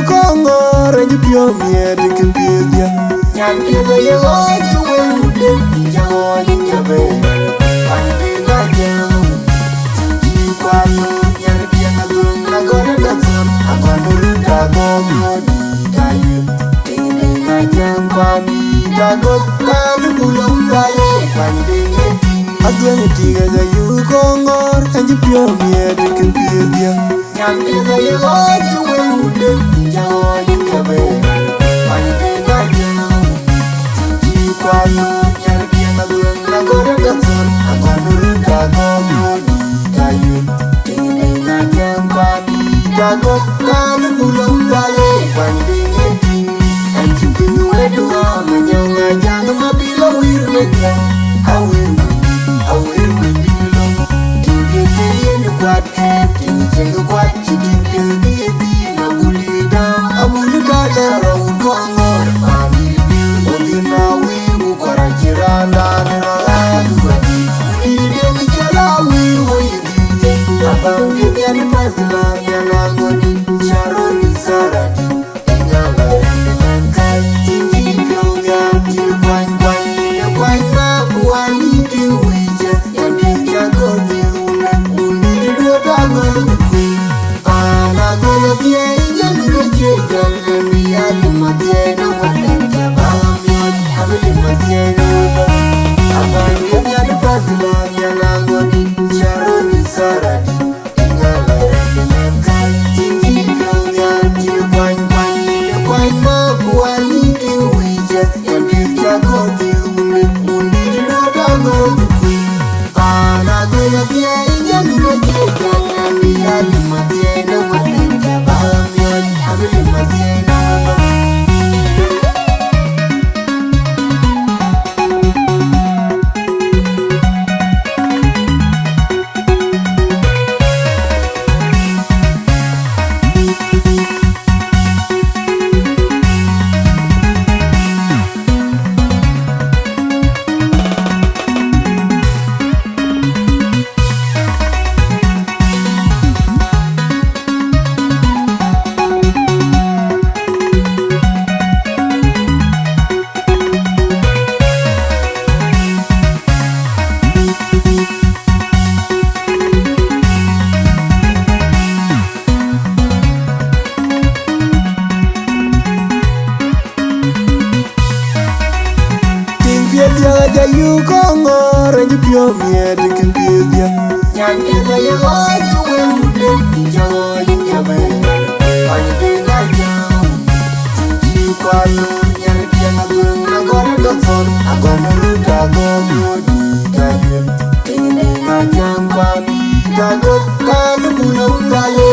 kongor and you pure me at the computer. Yan kiza ye oju wende jawo nyabe. Andi na jam. Ji kwanu yan pianga gun na gona datsun. Akwanu ruta gomu tayu. Indi na jam kwani jago kalu bulong tayu. Kwani Agwen tiga za yu kongor and you pure me at the computer. Yan kiza ye oju wende jawo nyabe. Andi na jam. Ji kwanu yan pianga gun na gona datsun. Akwanu ruta gomu tayu. Indi na jam kwani jago kalu bulong tayu. Kwani and you can do it to am and young and young my below I will be long to get in the quad things in the quad chicken kill the Abulida Abulida around Congo and now we will Corachiranda and we didn't tell we were about the Pasla and Agoni Sharon Sarati. You kongor and you pure me at the computer. Yan kiza ye oju wende jawo nyabe. Andi na jam. Ji kwanu yan pianga gun na gona datsun. Agona ruta gomu tayu. Indi na jam kwani jago kalu bulong tayu.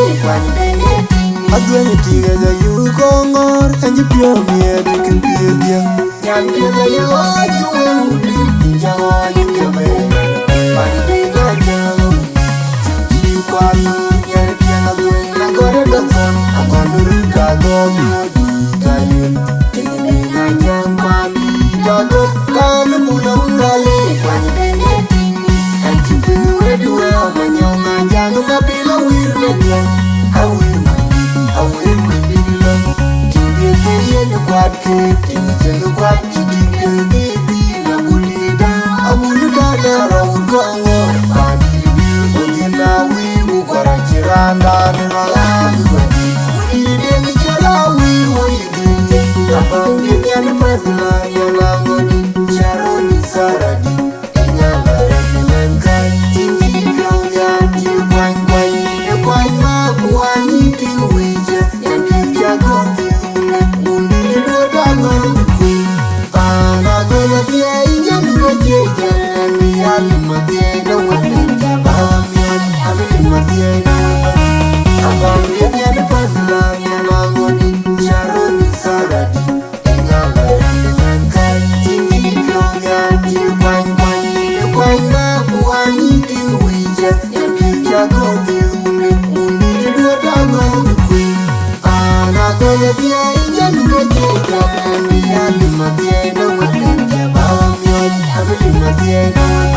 Agwen tiga za yu kongor and you pure me at the computer. Yan kiza ye oju wende jawo nyabe. Andi na jam. Ji kwanu yan pianga gun na gona datsun. Agona ruta gomu tayu. Indi na jam kwani jago kalu bulong tayu. And you can do it well when you're not young. My below I will be long to get in the quad things in the quad chicken the Abulida Abulida around Congo and now we will Corachiranda and we didn't tell we were about the Pasla and Agoni Sharon Sarati. Yeah.